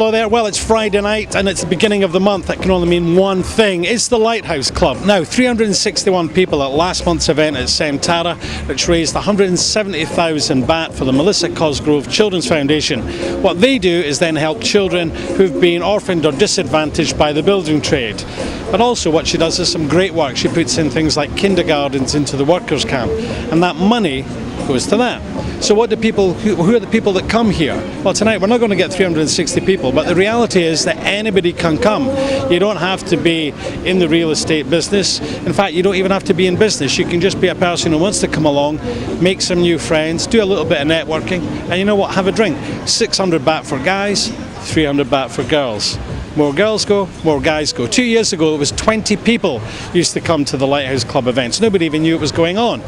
Hello there. Well, it's Friday night and it's the beginning of the month. That can only mean one thing. It's the Lighthouse Club. Now, 361 people at last month's event at Tara, which raised 170,000 baht for the Melissa Cosgrove Children's Foundation. What they do is then help children who've been orphaned or disadvantaged by the building trade. But also what she does is some great work. She puts in things like kindergartens into the workers' camp, and that money goes to that. So what do people, who are the people that come here? Well, tonight we're not going to get 360 people, but the reality is that anybody can come. You don't have to be in the real estate business. In fact, you don't even have to be in business. You can just be a person who wants to come along, make some new friends, do a little bit of networking, and you know what, have a drink. 600 baht for guys, 300 baht for girls. More girls go, more guys go. 2 years ago, it was 20 people used to come to the Lighthouse Club events. Nobody even knew it was going on.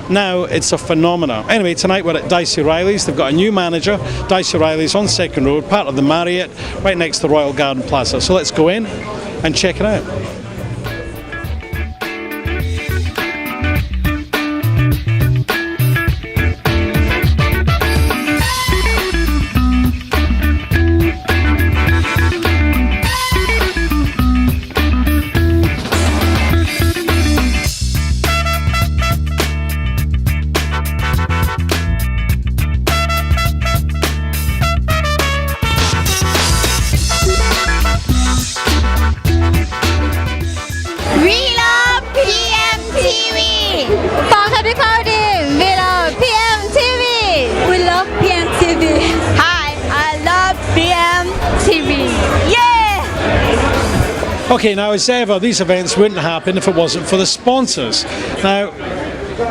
Now it's a phenomenon. Anyway, tonight we're at Dicey Riley's. They've got a new manager. Dicey Riley's on Second Road, part of the Marriott, right next to the Royal Garden Plaza. So let's go in and check it out. Okay, now as ever, these events wouldn't happen if it wasn't for the sponsors. Now,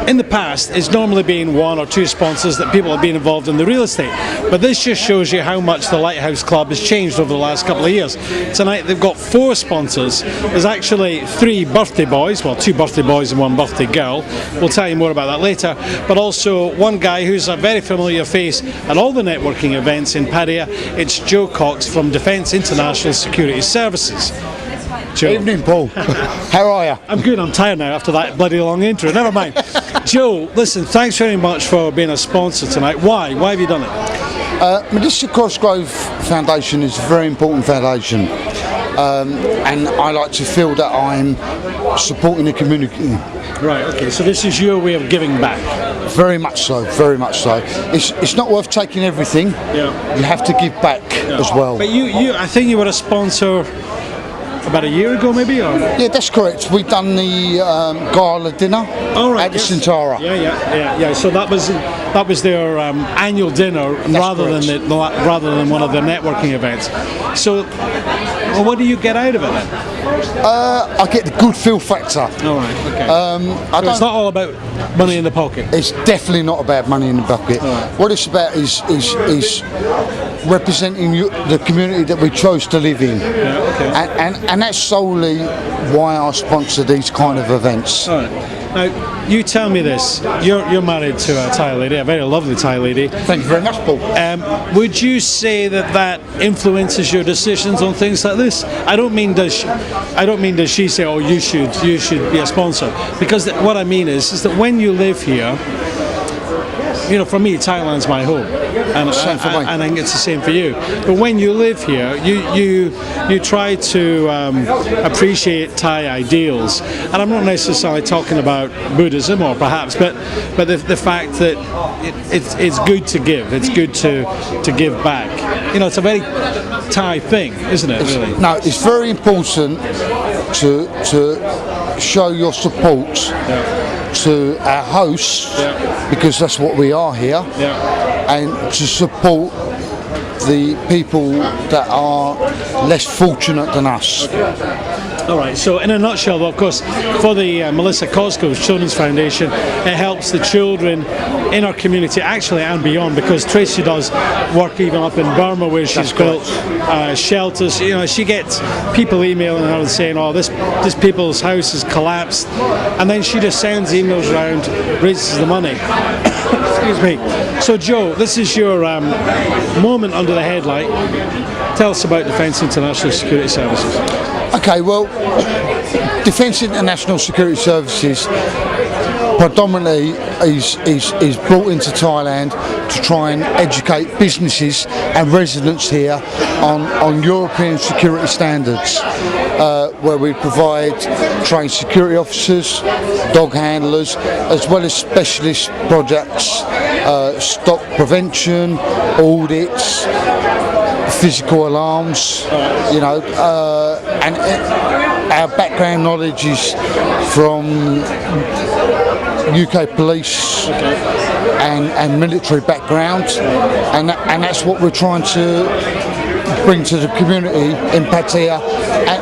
in the past, it's normally been one or two sponsors that people have been involved in the real estate. But this just shows you how much the Lighthouse Club has changed over the last couple of years. Tonight they've got 4 sponsors. There's actually 3 birthday boys, well 2 birthday boys and 1 birthday girl. We'll tell you more about that later. But also one guy who's a very familiar face at all the networking events in Pattaya. It's Joe Cox from Defence International Security Services. Joe. Evening, Paul. How are you? I'm good. I'm tired now after that bloody long intro. Never mind. Joe, listen, thanks very much for being a sponsor tonight. Why? Why have you done it? Melissa Cosgrove Foundation is a very important foundation, and I like to feel that I'm supporting the community. Right, okay, so this is your way of giving back. Very much so, very much so. It's not worth taking everything. Yeah. You have to give back as well. But I think you were a sponsor about a year ago, maybe? Or? Yeah, that's correct. We've done the gala dinner at the Centara. Yeah. So that was their annual dinner rather than one of the networking events. So, well, what do you get out of it then? I get the good feel factor. All right. Okay. So it's not all about money in the pocket. It's definitely not about money in the pocket. Right. What it's about is representing the community that we chose to live in. Yeah, okay. And that's solely why I sponsor these kind of events. All right. Now, you tell me this. You're married to a Thai lady, a very lovely Thai lady. Thank you very much, Paul. Would you say that influences your decisions on things like this? I don't mean does she say, oh, you should be a sponsor, because what I mean is that when you live here, you know, for me, Thailand's my home, and I think it's the same for you. But when you live here, you try to appreciate Thai ideals, and I'm not necessarily talking about Buddhism, or perhaps, but the fact that it's good to give. It's good to give back. You know, it's a very Thai thing, isn't it? Really? No, it's very important to show your support. Yeah. To our hosts, because that's what we are here, and to support the people that are less fortunate than us. All right, so in a nutshell, though, of course, for the Melissa Cosgrove Children's Foundation, it helps the children in our community, actually, and beyond, because Tracy does work even up in Burma, where she's built shelters. You know, she gets people emailing her and saying, oh, this people's house has collapsed, and then she just sends emails around, raises the money. Excuse me. So, Joe, this is your moment under the headlight. Tell us about Defence International Security Services. Okay, well, Defence International Security Services predominantly he's brought into Thailand to try and educate businesses and residents here on European security standards, where we provide trained security officers, dog handlers, as well as specialist projects, stock prevention, audits, physical alarms, and our background knowledge is from UK police and military background, and that's what we're trying to bring to the community in Pattaya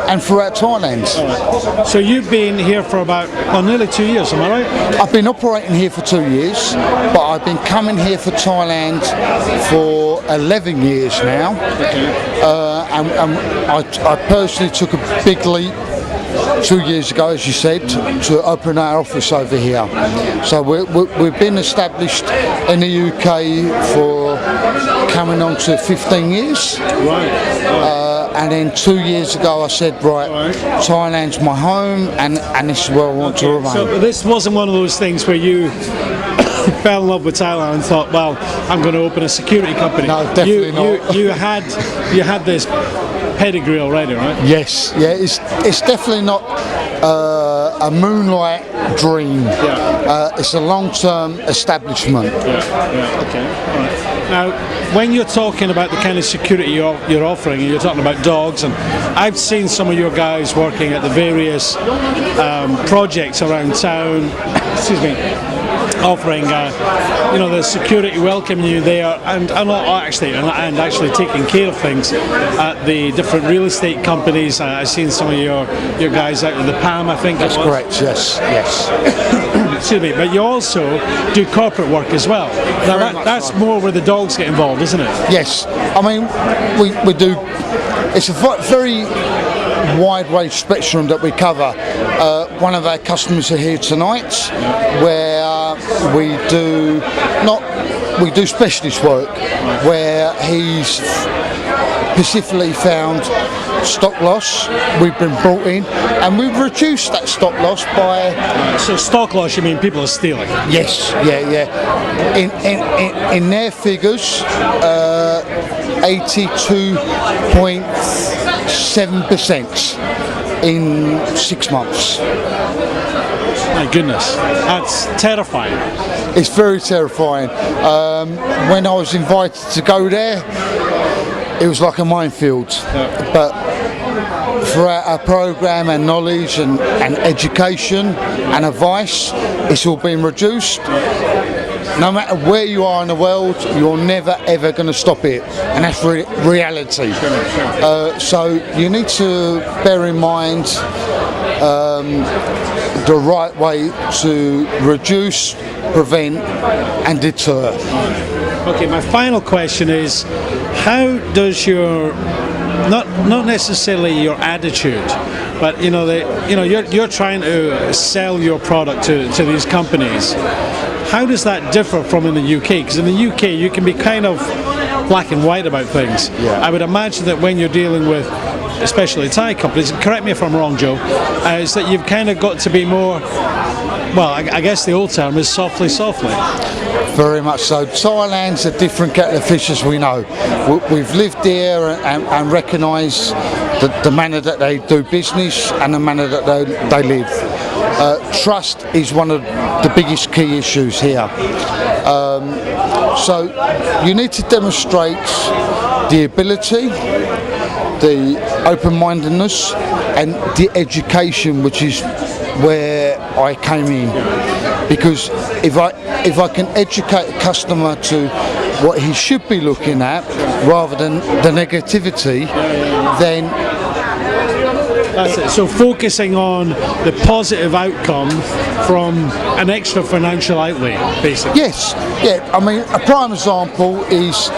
and throughout Thailand. Right. So you've been here for about nearly 2 years, am I right? I've been operating here for 2 years, but I've been coming here for Thailand for 11 years now. And I personally took a big leap 2 years ago, as you said, to open our office over here. So we've been established in the UK for coming on to 15 years. Right. And then 2 years ago I said, Thailand's my home, and this is where I want to remain. So this wasn't one of those things where you fell in love with Thailand and thought, well, I'm going to open a security company. No, definitely not. You had this pedigree already, right? Yes, yeah, it's definitely not a moonlight dream. Yeah. It's a long-term establishment. Yeah. Okay. All right. Now, when you're talking about the kind of security you're offering, and you're talking about dogs, and I've seen some of your guys working at the various projects around town. Excuse me. Offering, the security, welcoming you there, and actually taking care of things at the different real estate companies. I've seen some of your guys out in the Palm, I think. That's correct. Yes. Excuse me, but you also do corporate work as well. Now that's more where the dogs get involved, isn't it? Yes. I mean, we do. It's a very wide range spectrum that we cover. One of our customers are here tonight, where we do specialist work, where he's specifically found stock loss. We've been brought in and we've reduced that stock loss by... So stock loss, you mean people are stealing? Yes, yeah. In their figures, 82.7% in 6 months. My goodness, that's terrifying. It's very terrifying. When I was invited to go there, it was like a minefield. Yeah. But throughout our program and knowledge and education and advice, it's all been reduced. No matter where you are in the world, you're never ever going to stop it, and that's reality. So you need to bear in mind the right way to reduce, prevent and deter. Okay, my final question is, how does your not necessarily your attitude, but you're trying to sell your product to these companies. How does that differ from in the UK? Because in the UK you can be kind of black and white about things. Yeah. I would imagine that when you're dealing with especially Thai companies, correct me if I'm wrong, Joe, is that you've kind of got to be more, well, I guess the old term is softly. Very much so. Thailand's a different kettle of fish, as we know. We've lived here and recognise the manner that they do business and the manner that they live. Trust is one of the biggest key issues here. So you need to demonstrate the ability, the open-mindedness and the education, which is where I came in. Because if I can educate a customer to what he should be looking at rather than the negativity, then... That's it. So focusing on the positive outcome from an extra financial outlay, basically. Yes, yeah. I mean, a prime example is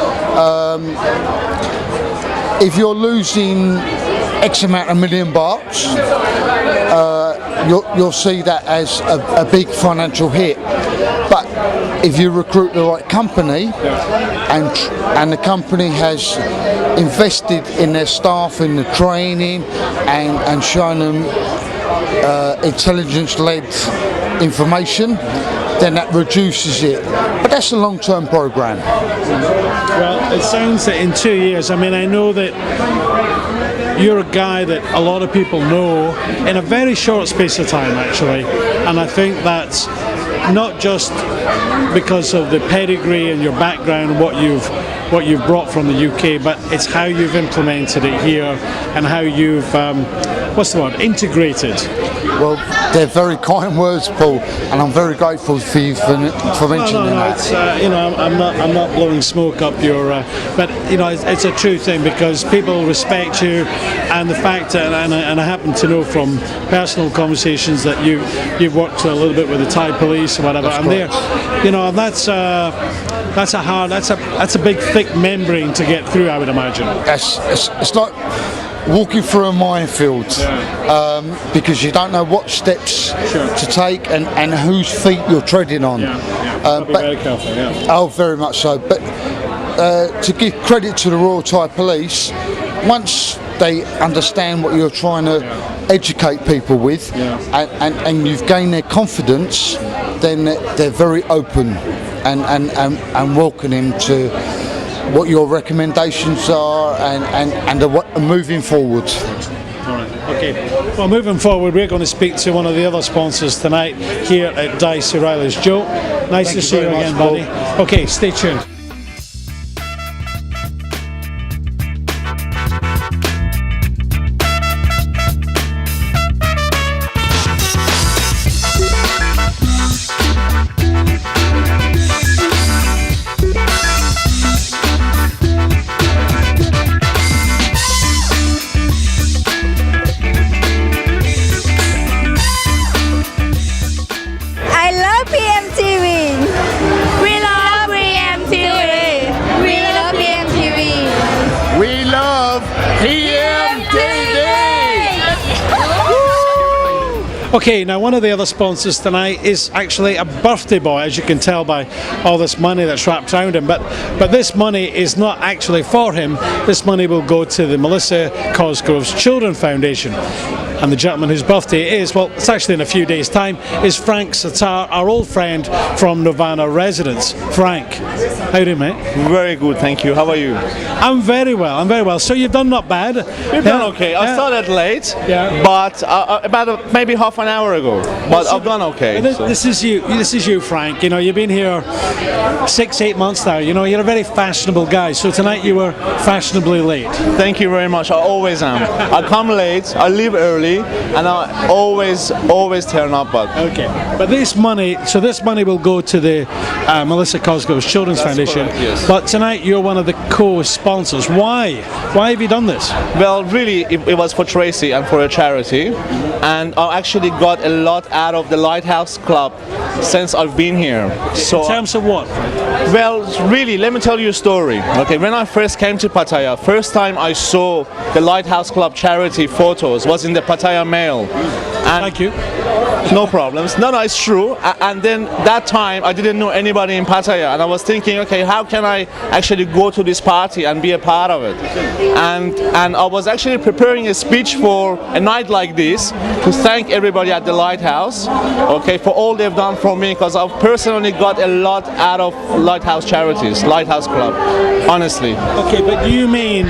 if you're losing X amount of million bahts, you'll see that as a big financial hit. But if you recruit the right company and the company has invested in their staff, in the training and shown them intelligence-led information, then that reduces it. But that's a long-term program. Well, it sounds that in 2 years, I mean, I know that you're a guy that a lot of people know in a very short space of time, actually, and I think that's not just because of the pedigree and your background, what you've brought from the UK, but it's how you've implemented it here and how you've integrated. Well, they're very kind words, Paul, and I'm very grateful for you for mentioning that. It's, I'm not blowing smoke up your, but it's a true thing because people respect you, and the fact that, and I happen to know from personal conversations that you've worked a little bit with the Thai police or whatever, and that's a big thick membrane to get through, I would imagine. It's like walking through a minefield, because you don't know what steps to take and whose feet you're treading on. But very careful, Oh, very much so. But to give credit to the Royal Thai Police, once they understand what you're trying to educate people with, and you've gained their confidence, then they're very open and welcoming to what your recommendations are and moving forward. All right. Okay. Well, moving forward, we're going to speak to one of the other sponsors tonight here at Dicey Riley's. Joe, nice to see you again, buddy. Okay, stay tuned. Okay, now one of the other sponsors tonight is actually a birthday boy, as you can tell by all this money that's wrapped around him. But this money is not actually for him. This money will go to the Melissa Cosgrove's Children Foundation. And the gentleman whose birthday it is, well, it's actually in a few days' time, is Frank Satar, our old friend from Nirvana Residence. Frank, how you doing, mate? Very good, thank you. How are you? I'm very well. So you've done not bad. We've done okay. I started late, but about maybe half an hour ago. But I've done okay. This is you, Frank. You've been here 6-8 months now. You're a very fashionable guy. So tonight you were fashionably late. Thank you very much. I always am. I come late, I leave early, and I always turn up. But this money will go to the Melissa Cosgrove's Children's Foundation. Correct, yes. But tonight you're one of the co-sponsors. Why have you done this? Well, really, it was for Tracy and for a charity, and I actually got a lot out of the Lighthouse Club since I've been here. So in terms of what? Well, really, let me tell you a story. Okay, when I first came to Pattaya, first time I saw the Lighthouse Club charity photos was in the Pattaya Mail. And thank you. No problems. No, it's true. And then that time I didn't know anybody in Pattaya, and I was thinking, okay, how can I actually go to this party and be a part of it? And I was actually preparing a speech for a night like this to thank everybody at the Lighthouse, okay, for all they've done for me, because I've personally got a lot out of Lighthouse charities, Lighthouse Club, honestly. Okay, but do you mean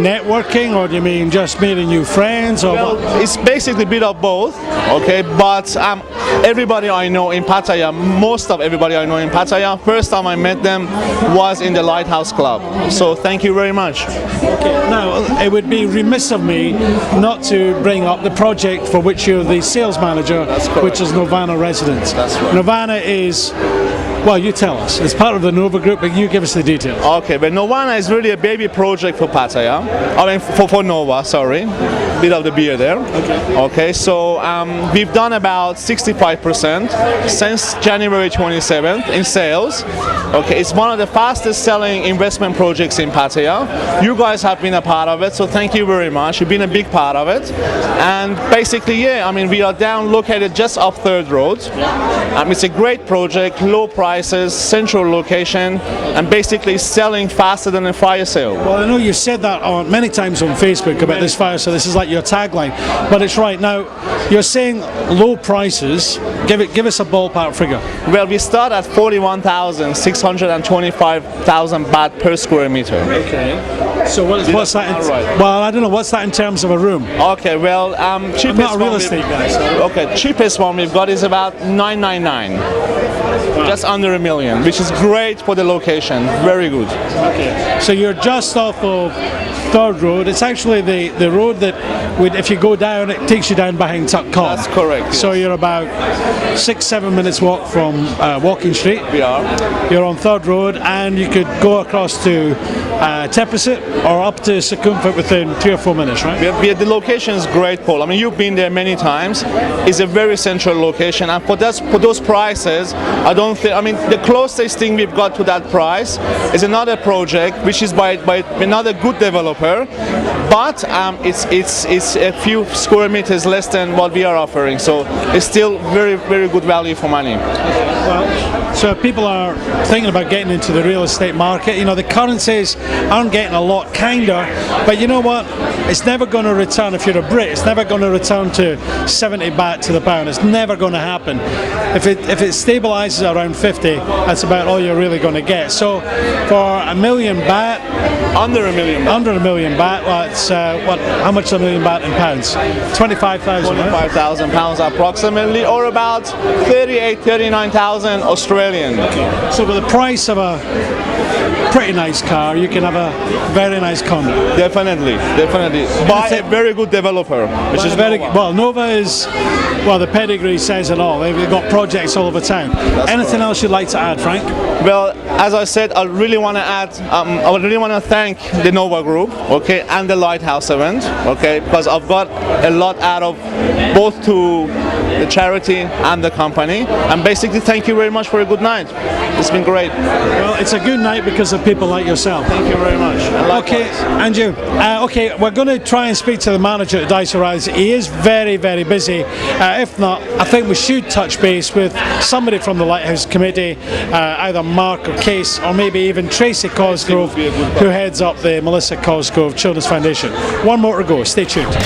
networking, or do you mean just meeting new friends, or well, what? It's basically a bit of both, okay, but everybody I know in Pattaya, most of everybody I know in Pattaya, first time I met them was in the Lighthouse Club. So thank you very much. Okay, now it would be remiss of me not to bring up the project for which you're the sales manager, which is Nirvana Residence. That's right. Nirvana is, well, you tell us. It's part of the Nova Group, but you give us the details. Okay, but Nirvana is really a baby project for Pattaya. I mean, for Nova, sorry. Bit of the beer there. Okay, so we've done about 65% since January 27th in sales. Okay, it's one of the fastest selling investment projects in Pattaya. You guys have been a part of it, so thank you very much. You've been a big part of it. And basically, I mean, we are located just off 3rd Road. It's a great project, low price. prices, central location, and basically selling faster than a fire sale. Well, I know you've said that many times on Facebook about this fire, so this is like your tagline. But it's right. Now, you're saying low prices. Give us a ballpark figure. Well, we start at 41,625,000 baht per square meter. Okay. So what's that? Well, I don't know. What's that in terms of a room? Okay. Well, cheapest I'm not a real estate guy. So. Okay. Cheapest one we've got is about 999. Just under $1 million, which is great for the location. Very good. Okay. So you're just off of 3rd Road. It's actually the road that, if you go down, it takes you down behind Tuck Con. That's correct. So you're about 6-7 minutes walk from Walking Street. We are. You're on 3rd Road, and you could go across to Tepesit or up to Sukhumvit within 3 or 4 minutes, right? The location is great, Paul. I mean, you've been there many times. It's a very central location, and for those prices, I don't think. I mean, the closest thing we've got to that price is another project, which is by another good developer, but it's a few square meters less than what we are offering. So it's still very, very good value for money. Well, so if people are thinking about getting into the real estate market, you know, the currencies aren't getting a lot kinder, but you know what? It's never going to return, if you're a Brit, it's never going to return to 70 baht to the pound. It's never going to happen. If it stabilizes around 50, that's about all you're really going to get. So for $1 million baht, under $1 million baht, well, it's how much is $1 million baht in pounds? 25,000. 25,000 pounds approximately, or about 39,000 Australian. So with the price of a pretty nice car, you can have a very nice condo. Definitely. By a very good developer, which is very well. Nova is, well, the pedigree says it all. They've got projects all over town. Anything else you'd like to add, Frank? Well, as I said, I really want to add. I would really want to thank the Nova Group, okay, and the Lighthouse event, okay, because I've got a lot out of both to the charity and the company. And basically, thank you very much for a good night. It's been great. Well, it's a good night because of people like yourself. Thank you very much. Okay, and you. Okay, we're going to try and speak to the manager at Dicey Rise. He is very, very busy. If not, I think we should touch base with somebody from the Lighthouse Committee, either Mark or Case, or maybe even Tracy Cosgrove, who heads up the Melissa Cosgrove Children's Foundation. One more to go. Stay tuned.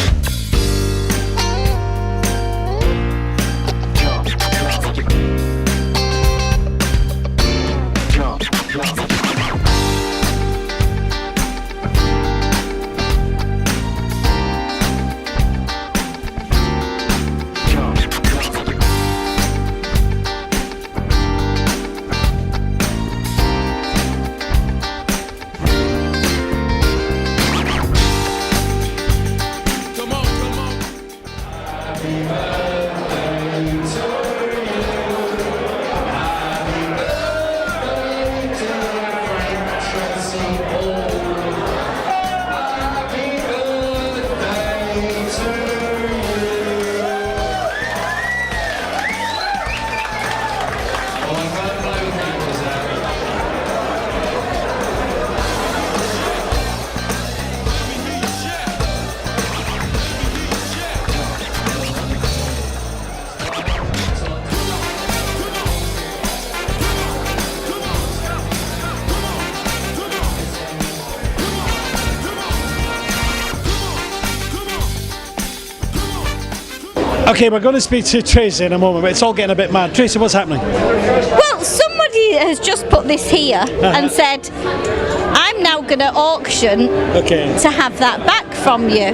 Okay, we're going to speak to Tracy in a moment, but it's all getting a bit mad. Tracy, what's happening? Well, somebody has just put this here and said, I'm now going to auction to have that back from you.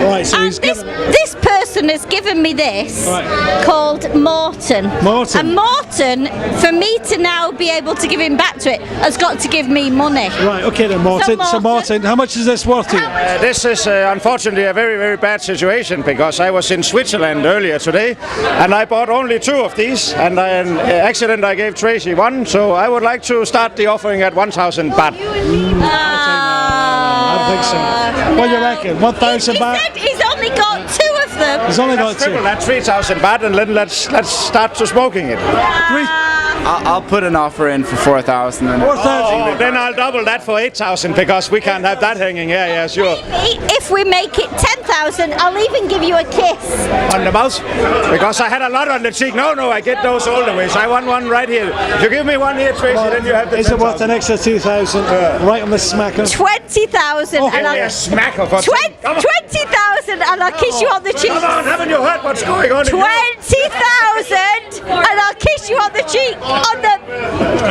Right, so and this person has given me this called Morton. And Morton, for me to now be able to give him back to it, has got to give me money. Right, okay then, Morton. So Morton, how much is this worth to you? This is unfortunately a very, very bad situation, because I was in Switzerland earlier today and I bought only 2 of these, and by an accident I gave Tracy 1, so I would like to start the offering at 1,000 baht. I don't think so. What do you reckon? 1,000 baht? He said he's only got 2 of them. He's only got 2. That's 3,000 baht, and then let's start to smoking it. I'll put an offer in for 4,000. Oh, then I'll double that for 8,000 because we can't have that hanging. Yeah, sure. If we make it 10,000, I'll even give you a kiss. On the mouth? Because I had a lot on the cheek. No, I get those all the ways. I want one right here. If you give me one here, Tracy, then you have the 10,000. Is it worth an extra 2,000? Right on the smacker. 20,000. Give me a smacker for 20,000 and I'll kiss you on the cheek. Come on, haven't you heard what's going on? 20,000 and I'll kiss you on the cheek. On the.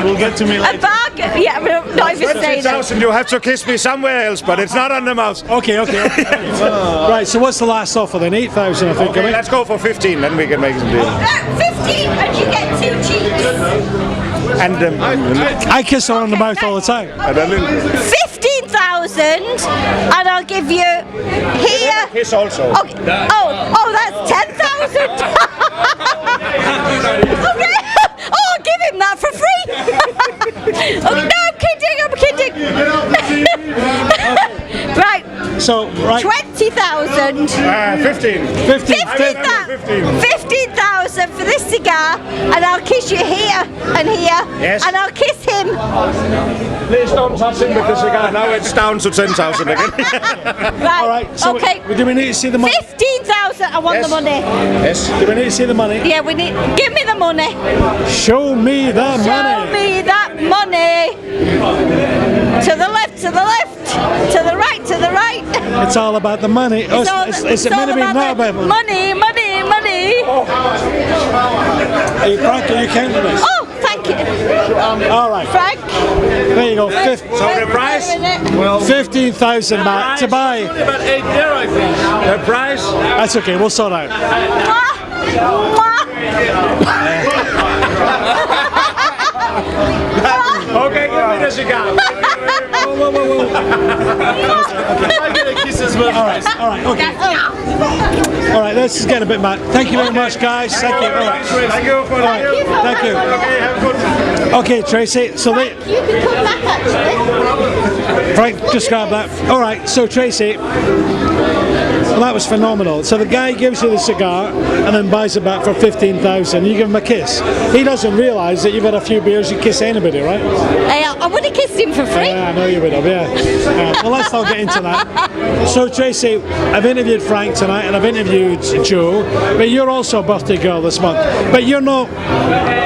We'll get to me later. A bargain. Yeah, we're not even saying that. 20,000, you have to kiss me somewhere else, but it's not on the mouth. Okay. Right, so what's the last offer then? 8,000, I think. Okay, let's go for 15, then we can make some deal. 15 and you get 2 cheeks. And I kiss her on the mouth all the time. 15,000 and I'll give you here. Kiss also. Okay. Oh, that's 10,000. Okay. Oh, I'll give him that for free. Oh, no, I'm kidding. Right. So, right. 20,000. 15. 15,000 for this cigar, and I'll kiss you here and here, yes. And I'll kiss him. Please don't touch him with the cigar. Now it's down to 10,000 again. Right. All right. So okay. do we need to see the money? 15,000. I want the money. Yes. Do we need to see the money? Yeah, we need. Give me the money. Show me the money. Show me that money. To the left. To the left. To the right. To the right. It's all about the money. It's meant to be not about money. Money. Hey, Frank, are you counting this? Oh, thank you. All right. Frank. There you go. So the price? 15,000 baht to buy. About 8 there, I think. The price? That's okay. We'll sort out. Okay, give me the cigar. Whoa. I get a kiss as well. All right. Okay. All right. This is getting a bit mad. Thank you very much, guys. Thank you. All right. Thank you for Thank you. Okay, have a good time. Okay, Tracy. So You can come back actually. Frank, just grab that. All right. So Tracy. Well, that was phenomenal. So the guy gives you the cigar and then buys it back for 15,000. You give him a kiss. He doesn't realise that you've had a few beers. You kiss anybody, right? I would have kissed him for free. Yeah, I know you would have. Yeah. Well, let's not get into that. So Tracy, I've interviewed Frank tonight and I've interviewed Joe, but you're also a birthday girl this month. But you're not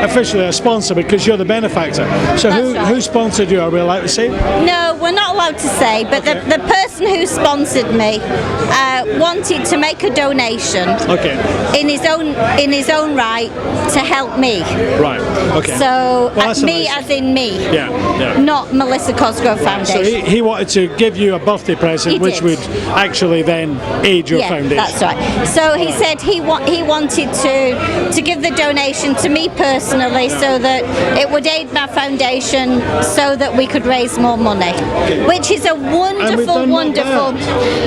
officially a sponsor because you're the benefactor. So who sponsored you? Are we allowed to say? No, we're not allowed to say, but the person who sponsored me wanted to make a donation in his own right to help me. Right. Okay. So Well, me as in me. Yeah. Not Melissa Cosgrove Foundation. So he wanted to give you a birthday present, He which did. would actually then aid your foundation. That's right. So he said he wanted to give the donation to me personally, so that it would aid my foundation, so that we could raise more money, which is a wonderful.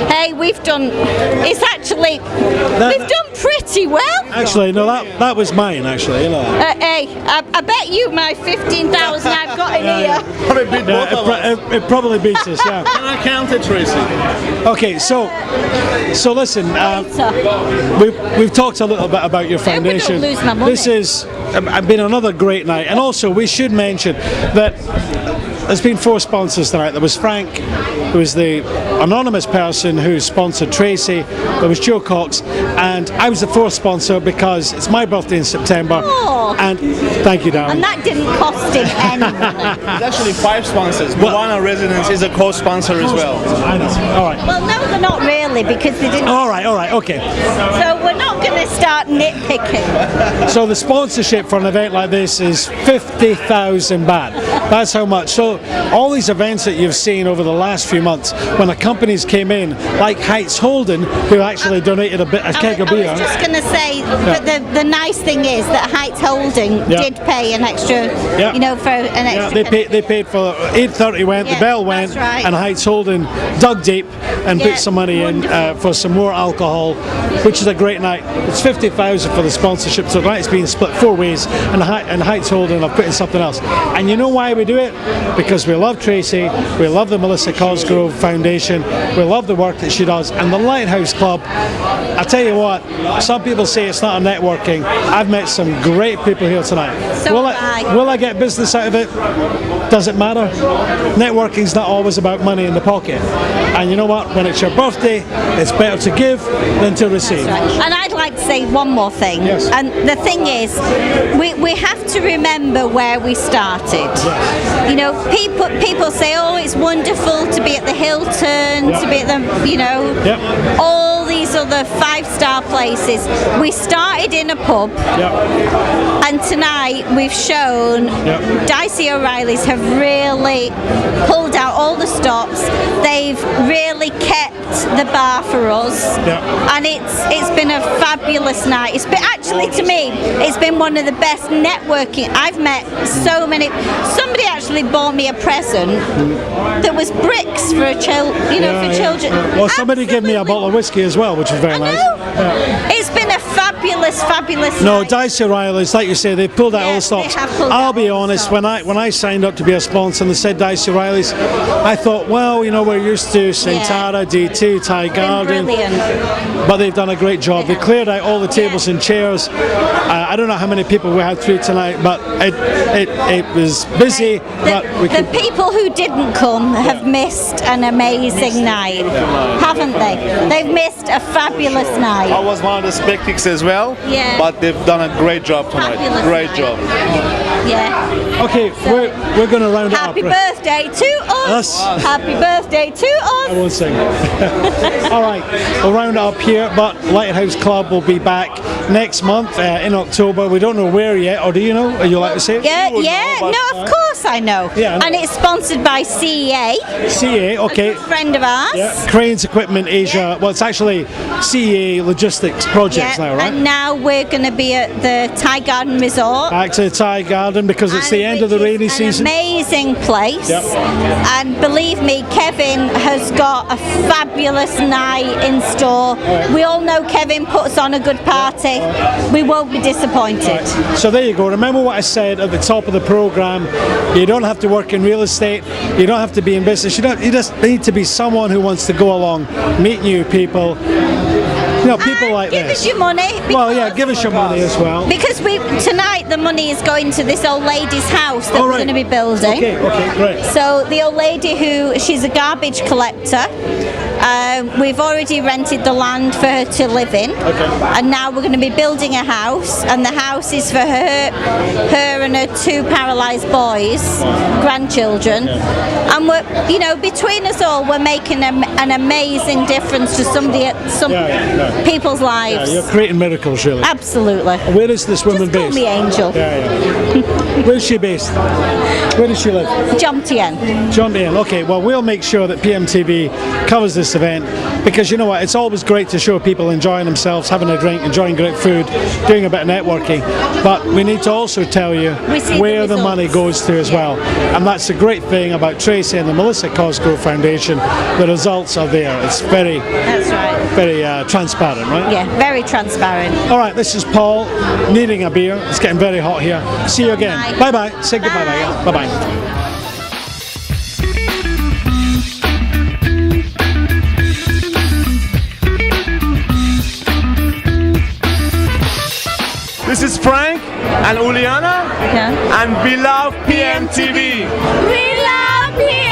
Hey, we've done. It's actually we've done pretty well. Actually, no, that was mine. Actually, you know. Hey, I bet you my 15,000 I've got in here. Probably beat both of us. It probably beats us. Yeah. Can I count it, Tracy? Okay, so listen, we've talked a little bit about your foundation. lose my money. This has been another great night, and also we should mention that there's been 4 sponsors tonight. There was Frank, who was the anonymous person who sponsored Tracy. There was Joe Cox, and I was the 4th sponsor because it's my birthday in September. Oh. And thank you, darling. And that didn't cost him any money. There's actually 5 sponsors. Moana Residence is a co-sponsor as well. I know. All right. Well, no, they're not really, because they didn't. All right. Okay. So we're not going to start nitpicking. So the sponsorship for an event like this is 50,000 baht. That's how much. So all these events that you've seen over the last few months, when the companies came in, like Heights Holden, who actually donated a keg of beer. I was just going to say that the nice thing is that Heights Holding did pay an extra, for an extra. Yeah, they paid for 8:30 went, the bell went, that's right. and Heights Holden dug deep and put some money in for some more alcohol, which is a great night. It's 50,000 for the sponsorship, so it's being split 4 ways, and Height's holding, I've put in something else. And you know why we do it? Because we love Tracy, we love the Melissa Cosgrove Foundation, we love the work that she does, and the Lighthouse Club. I tell you what, some people say it's not a networking. I've met some great people here tonight. So will I get business out of it? Does it matter? Networking's not always about money in the pocket. And you know what? When it's your birthday, it's better to give than to receive. Right. And I'd like to say one more thing. Yes. And the thing is, we have to remember where we started. Yes. You know, people say, oh, it's wonderful to be at the Hilton, to be at the, you know, all these other 5-star places. We started in a pub, and tonight we've shown Dicey O'Reilly's have really pulled out all the stops. They've really kept the bar for us, and it's been a fabulous night. It's been, actually, to me, it's been one of the best networking. I've met so many. Somebody actually bought me a present that was bricks for for children. Well, somebody gave me a bottle of whiskey as well, which is very nice. It's been a fabulous No, night. Dicey O'Reilly's, like you say, they pulled out all the stops. I'll be honest, when I signed up to be a sponsor and they said Dicey O'Reilly's, I thought, well, you know, we're used to St. Tara, D2, Thai Garden, but they've done a great job. They cleared out all the tables and chairs. I don't know how many people we had through tonight, but it was busy. The people who didn't come have missed an amazing night, haven't they? They've missed a fabulous night. I was one of the spectators as well, Yeah. but they've done a great job tonight. Fabulous Great night. job. Yeah. Okay, we're going to round it up. Happy birthday to us. Happy birthday to I us. won't sing. All right, we'll round it up here, but Lighthouse Club will be back next month in October. We don't know where yet, or do you know? Are you allowed to say it? Yeah, no, of course I know. Yeah, I know. And it's sponsored by CEA, CA, okay. a good friend of ours. Yeah. Cranes Equipment Asia. Well, it's actually CA Logistics Projects now, right? And now we're going to be at the Thai Garden Resort. Back to the Thai Garden because it's the end of the rainy season. Amazing place. Yep. And believe me, Kevin has got a fabulous night in store. We all know Kevin puts on a good party. We won't be disappointed. So there you go. Remember what I said at the top of the program. You don't have to work in real estate. You don't have to be in business. You just need to be someone who wants to go along, meet new people. You know, people like give this. us your money. Well, yeah, give us your money as well. Because tonight the money is going to this old lady's house that we're going to be building. Okay, great. So the old lady she's a garbage collector. We've already rented the land for her to live in, and now we're going to be building a house, and the house is for her and her 2 paralysed boys, grandchildren, and we're, between us all, we're making an amazing difference to some people's lives. Yeah, you're creating miracles, really. Absolutely. Where is this woman Just call based? me Angel. Yeah. Where's she based? Where does she live? Jomtien. Jomtien. Okay, well, we'll make sure that PMTV covers this event, because you know what, it's always great to show people enjoying themselves, having a drink, enjoying great food, doing a bit of networking, but we need to also tell you where the money goes to as well. And that's the great thing about Tracy and the Melissa Cosgrove Foundation. The results are there. It's very transparent, right? Yeah, very transparent. All right, this is Paul needing a beer. It's getting very hot here. See you again. Bye-bye. Say goodbye. Bye-bye. This is Frank and Uliana, and we love PMTV. We love you.